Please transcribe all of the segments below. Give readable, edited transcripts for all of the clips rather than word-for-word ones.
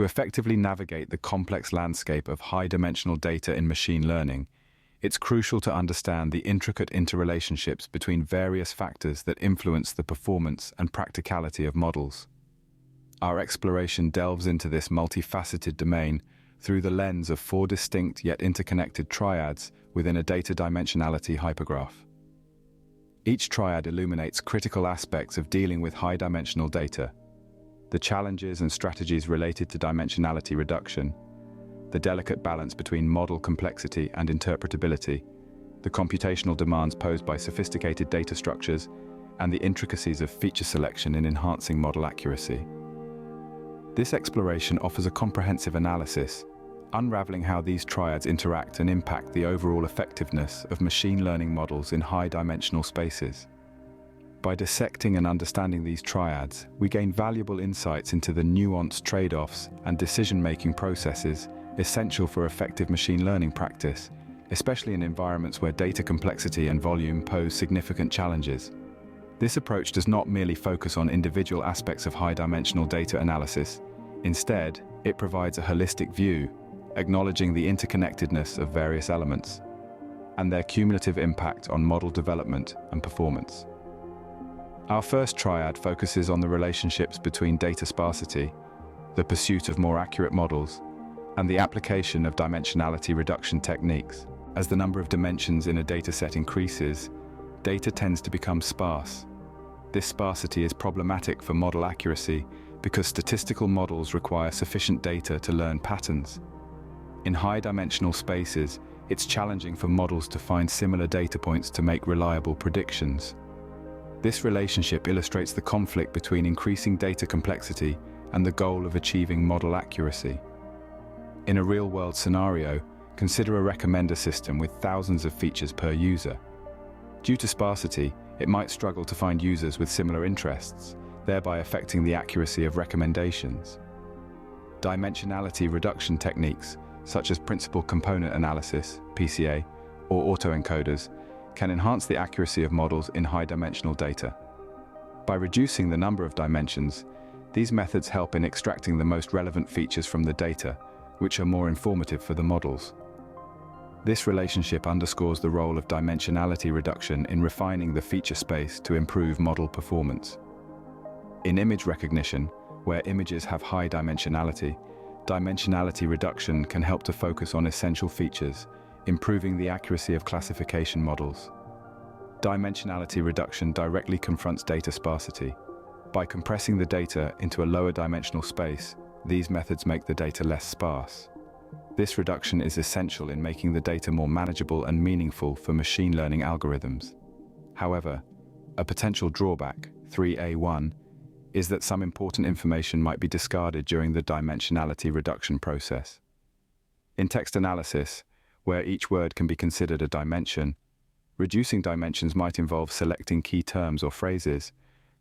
To effectively navigate the complex landscape of high-dimensional data in machine learning, it's crucial to understand the intricate interrelationships between various factors that influence the performance and practicality of models. Our exploration delves into this multifaceted domain through the lens of four distinct yet interconnected triads within a data dimensionality hypergraph. Each triad illuminates critical aspects of dealing with high-dimensional data: the challenges and strategies related to dimensionality reduction, the delicate balance between model complexity and interpretability, the computational demands posed by sophisticated data structures, and the intricacies of feature selection in enhancing model accuracy. This exploration offers a comprehensive analysis, unraveling how these triads interact and impact the overall effectiveness of machine learning models in high-dimensional spaces. By dissecting and understanding these triads, we gain valuable insights into the nuanced trade-offs and decision-making processes essential for effective machine learning practice, especially in environments where data complexity and volume pose significant challenges. This approach does not merely focus on individual aspects of high-dimensional data analysis. Instead, it provides a holistic view, acknowledging the interconnectedness of various elements and their cumulative impact on model development and performance. Our first triad focuses on the relationships between data sparsity, the pursuit of more accurate models, and the application of dimensionality reduction techniques. As the number of dimensions in a dataset increases, data tends to become sparse. This sparsity is problematic for model accuracy because statistical models require sufficient data to learn patterns. In high-dimensional spaces, it's challenging for models to find similar data points to make reliable predictions. This relationship illustrates the conflict between increasing data complexity and the goal of achieving model accuracy. In a real-world scenario, consider a recommender system with thousands of features per user. Due to sparsity, it might struggle to find users with similar interests, thereby affecting the accuracy of recommendations. Dimensionality reduction techniques, such as principal component analysis, PCA, or autoencoders, can enhance the accuracy of models in high-dimensional data. By reducing the number of dimensions, these methods help in extracting the most relevant features from the data, which are more informative for the models. This relationship underscores the role of dimensionality reduction in refining the feature space to improve model performance. In image recognition, where images have high dimensionality, dimensionality reduction can help to focus on essential features, improving the accuracy of classification models. Dimensionality reduction directly confronts data sparsity. By compressing the data into a lower dimensional space, these methods make the data less sparse. This reduction is essential in making the data more manageable and meaningful for machine learning algorithms. However, a potential drawback, 3A1, is that some important information might be discarded during the dimensionality reduction process. In text analysis, where each word can be considered a dimension, reducing dimensions might involve selecting key terms or phrases,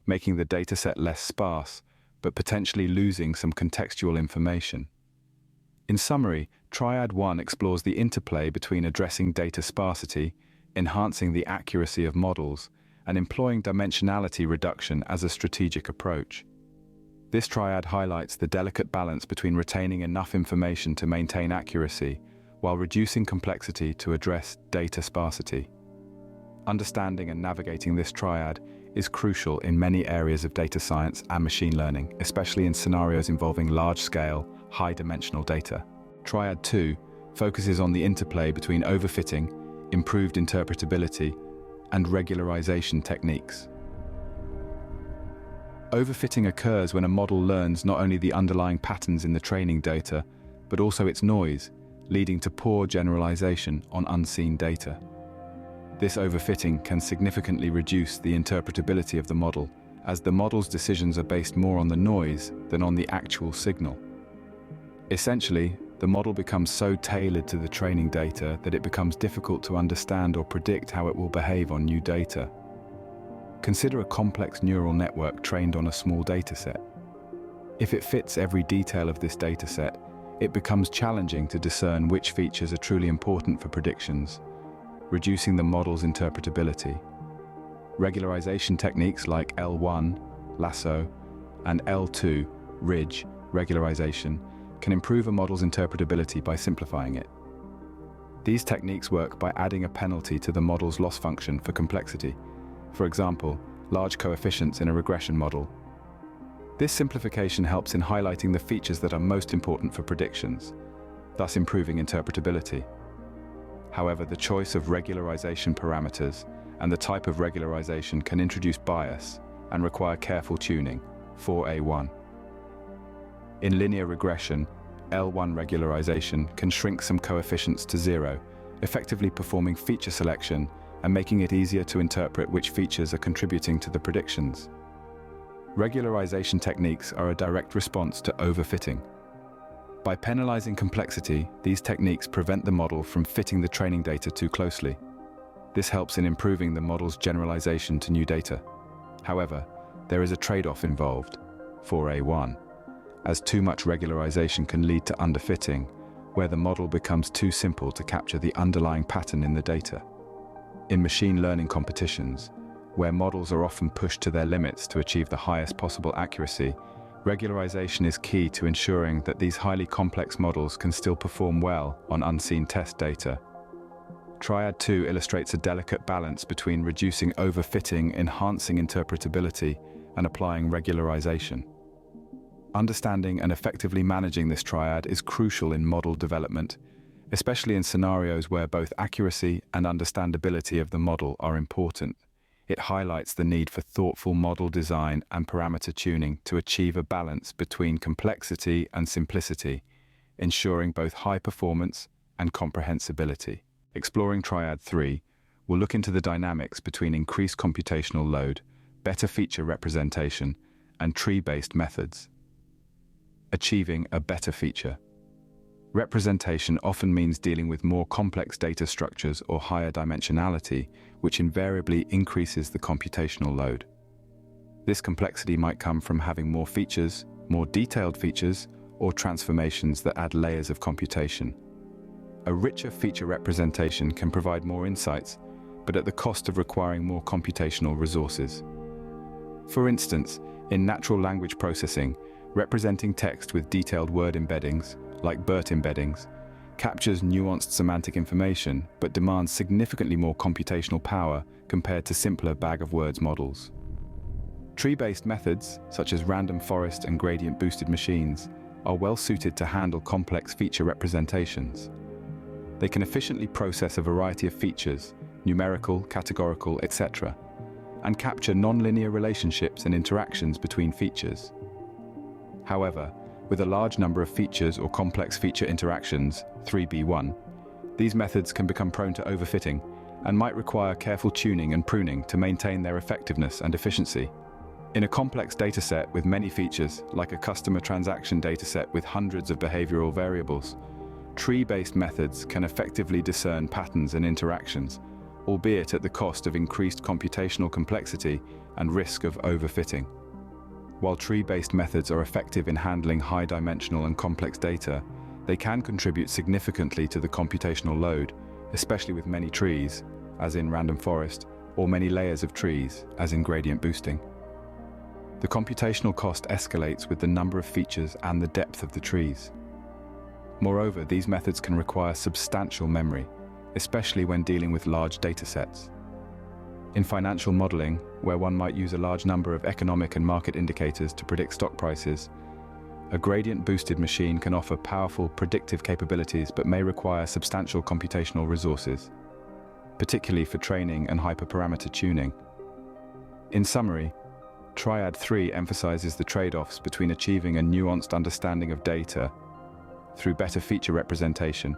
making the dataset less sparse, but potentially losing some contextual information. In summary, Triad 1 explores the interplay between addressing data sparsity, enhancing the accuracy of models, and employing dimensionality reduction as a strategic approach. This triad highlights the delicate balance between retaining enough information to maintain accuracy while reducing complexity to address data sparsity. Understanding and navigating this triad is crucial in many areas of data science and machine learning, especially in scenarios involving large-scale, high-dimensional data. Triad 2 focuses on the interplay between overfitting, improved interpretability, and regularization techniques. Overfitting occurs when a model learns not only the underlying patterns in the training data, but also its noise, leading to poor generalization on unseen data. This overfitting can significantly reduce the interpretability of the model, as the model's decisions are based more on the noise than on the actual signal. Essentially, the model becomes so tailored to the training data that it becomes difficult to understand or predict how it will behave on new data. Consider a complex neural network trained on a small dataset. If it fits every detail of this dataset, it becomes challenging to discern which features are truly important for predictions, reducing the model's interpretability. Regularization techniques like L1, lasso, and L2, ridge, regularization, can improve a model's interpretability by simplifying it. These techniques work by adding a penalty to the model's loss function for complexity. For example, large coefficients in a regression model. This simplification helps in highlighting the features that are most important for predictions, thus improving interpretability. However, the choice of regularization parameters and the type of regularization can introduce bias and require careful tuning, 4A1. In linear regression, L1 regularization can shrink some coefficients to zero, effectively performing feature selection and making it easier to interpret which features are contributing to the predictions. Regularization techniques are a direct response to overfitting. By penalizing complexity, these techniques prevent the model from fitting the training data too closely. This helps in improving the model's generalization to new data. However, there is a trade-off involved, 4A1, as too much regularization can lead to underfitting, where the model becomes too simple to capture the underlying pattern in the data. In machine learning competitions, where models are often pushed to their limits to achieve the highest possible accuracy, regularization is key to ensuring that these highly complex models can still perform well on unseen test data. Triad 2 illustrates a delicate balance between reducing overfitting, enhancing interpretability, and applying regularization. Understanding and effectively managing this triad is crucial in model development, especially in scenarios where both accuracy and understandability of the model are important. It highlights the need for thoughtful model design and parameter tuning to achieve a balance between complexity and simplicity, ensuring both high performance and comprehensibility. Exploring Triad 3, we'll look into the dynamics between increased computational load, better feature representation, and tree-based methods. Achieving a better feature. Representation often means dealing with more complex data structures or higher dimensionality, which invariably increases the computational load. This complexity might come from having more features, more detailed features, or transformations that add layers of computation. A richer feature representation can provide more insights, but at the cost of requiring more computational resources. For instance, in natural language processing, representing text with detailed word embeddings, like BERT embeddings, captures nuanced semantic information but demands significantly more computational power compared to simpler bag-of-words models. Tree-based methods, such as random forest and gradient-boosted machines, are well suited to handle complex feature representations. They can efficiently process a variety of features, numerical, categorical, etc., and capture nonlinear relationships and interactions between features. However, with a large number of features or complex feature interactions, 3B1, these methods can become prone to overfitting and might require careful tuning and pruning to maintain their effectiveness and efficiency. In a complex dataset with many features, like a customer transaction dataset with hundreds of behavioral variables, tree-based methods can effectively discern patterns and interactions, albeit at the cost of increased computational complexity and risk of overfitting. While tree-based methods are effective in handling high-dimensional and complex data, they can contribute significantly to the computational load, especially with many trees, as in random forest, or many layers of trees, as in gradient boosting. The computational cost escalates with the number of features and the depth of the trees. Moreover, these methods can require substantial memory, especially when dealing with large datasets. In financial modeling, where one might use a large number of economic and market indicators to predict stock prices, a gradient-boosted machine can offer powerful predictive capabilities but may require substantial computational resources, particularly for training and hyperparameter tuning. In summary, Triad 3 emphasizes the trade-offs between achieving a nuanced understanding of data through better feature representation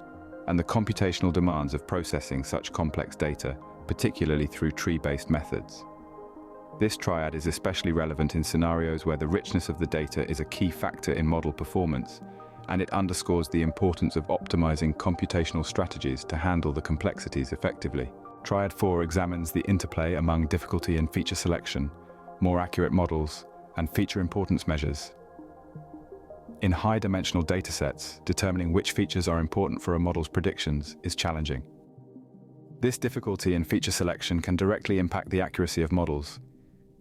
and the computational demands of processing such complex data, particularly through tree-based methods. This triad is especially relevant in scenarios where the richness of the data is a key factor in model performance, and it underscores the importance of optimizing computational strategies to handle the complexities effectively. Triad 4 examines the interplay among difficulty and feature selection, more accurate models, and feature importance measures. In high-dimensional datasets, determining which features are important for a model's predictions is challenging. This difficulty in feature selection can directly impact the accuracy of models.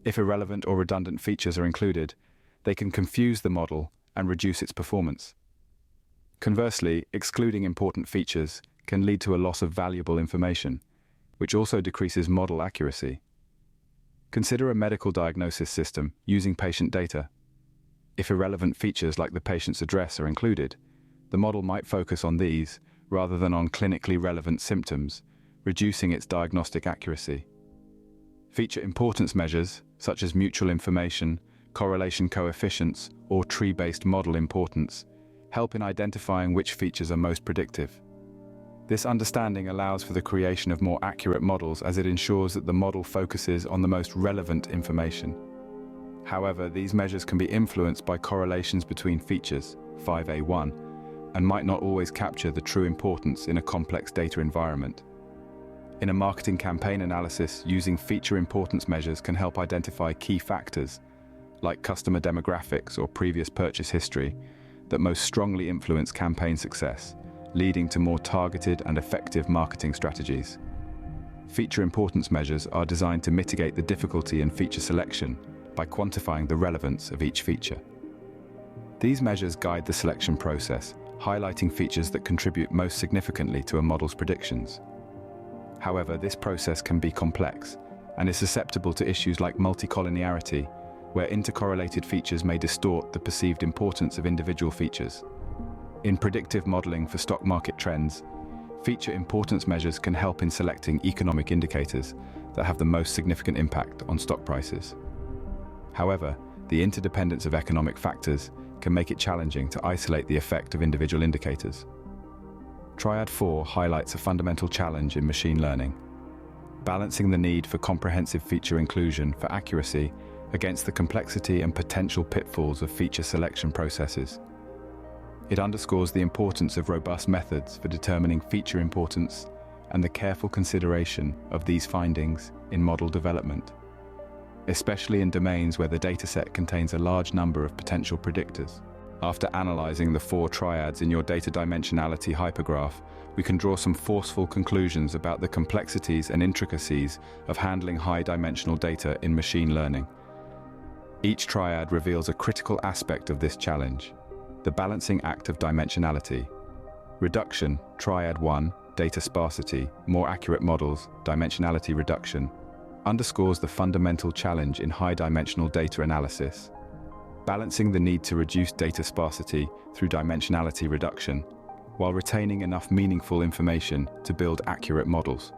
If irrelevant or redundant features are included, they can confuse the model and reduce its performance. Conversely, excluding important features can lead to a loss of valuable information, which also decreases model accuracy. Consider a medical diagnosis system using patient data. If irrelevant features like the patient's address are included, the model might focus on these rather than on clinically relevant symptoms, reducing its diagnostic accuracy. Feature importance measures, such as mutual information, correlation coefficients, or tree-based model importance, help in identifying which features are most predictive. This understanding allows for the creation of more accurate models as it ensures that the model focuses on the most relevant information. However, these measures can be influenced by correlations between features, 5A1, and might not always capture the true importance in a complex data environment. In a marketing campaign analysis, using feature importance measures can help identify key factors, like customer demographics or previous purchase history, that most strongly influence campaign success, leading to more targeted and effective marketing strategies. Feature importance measures are designed to mitigate the difficulty in feature selection by quantifying the relevance of each feature. These measures guide the selection process, highlighting features that contribute most significantly to a model's predictions. However, this process can be complex and is susceptible to issues like multicollinearity, where intercorrelated features may distort the perceived importance of individual features. In predictive modeling for stock market trends, feature importance measures can help in selecting economic indicators that have the most significant impact on stock prices. However, the interdependence of economic factors can make it challenging to isolate the effect of individual indicators. Triad 4 highlights a fundamental challenge in machine learning: balancing the need for comprehensive feature inclusion for accuracy against the complexity and potential pitfalls of feature selection processes. It underscores the importance of robust methods for determining feature importance and the careful consideration of these findings in model development, especially in domains where the dataset contains a large number of potential predictors. After analyzing the 4 triads in your data dimensionality hypergraph, we can draw some forceful conclusions about the complexities and intricacies of handling high-dimensional data in machine learning. Each triad reveals a critical aspect of this challenge: the balancing act of dimensionality. Reduction, Triad 1, data sparsity, more accurate models, dimensionality reduction, underscores the fundamental challenge in high-dimensional data analysis. Balancing the need to reduce data sparsity through dimensionality reduction, while retaining enough meaningful information to build accurate models.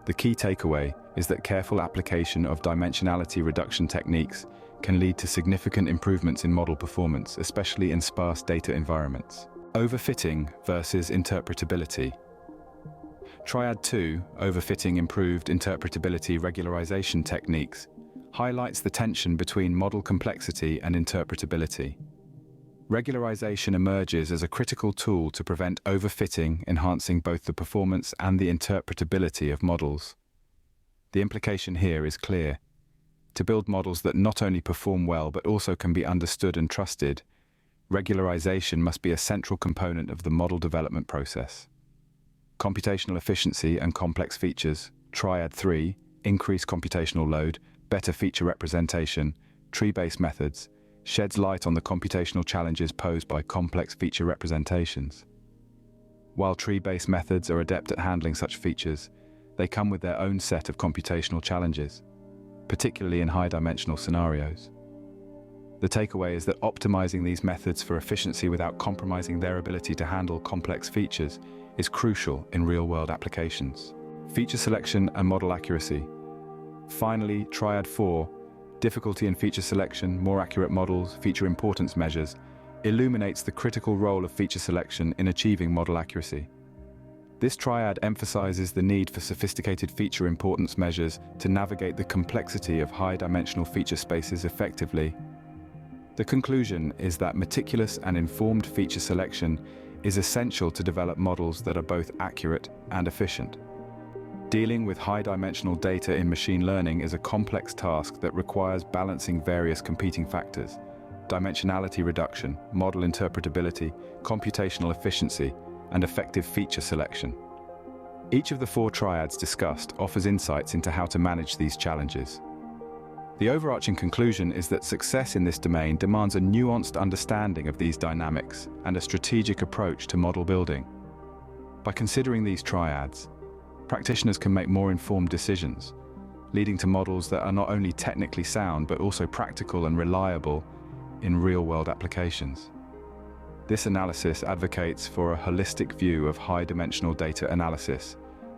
The key takeaway is that careful application of dimensionality reduction techniques can lead to significant improvements in model performance, especially in sparse data environments. Overfitting versus interpretability. Triad 2, overfitting improved interpretability regularization techniques, highlights the tension between model complexity and interpretability. Regularization emerges as a critical tool to prevent overfitting, enhancing both the performance and the interpretability of models. The implication here is clear. To build models that not only perform well but also can be understood and trusted, regularization must be a central component of the model development process. Computational efficiency and complex features, Triad 3, increased computational load, better feature representation, tree-based methods, sheds light on the computational challenges posed by complex feature representations. While tree-based methods are adept at handling such features, they come with their own set of computational challenges, particularly in high-dimensional scenarios. The takeaway is that optimizing these methods for efficiency without compromising their ability to handle complex features is crucial in real-world applications. Feature selection and model accuracy. Finally, Triad 4, difficulty in feature selection, more accurate models, feature importance measures, illuminates the critical role of feature selection in achieving model accuracy. This triad emphasizes the need for sophisticated feature importance measures to navigate the complexity of high-dimensional feature spaces effectively. The conclusion is that meticulous and informed feature selection is essential to develop models that are both accurate and efficient. Dealing with high-dimensional data in machine learning is a complex task that requires balancing various competing factors: dimensionality reduction, model interpretability, computational efficiency, and effective feature selection. Each of the 4 triads discussed offers insights into how to manage these challenges. The overarching conclusion is that success in this domain demands a nuanced understanding of these dynamics and a strategic approach to model building. By considering these triads, practitioners can make more informed decisions, leading to models that are not only technically sound but also practical and reliable in real-world applications. This analysis advocates for a holistic view of high-dimensional data analysis,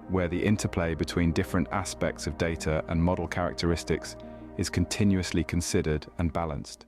where the interplay between different aspects of data and model characteristics is continuously considered and balanced.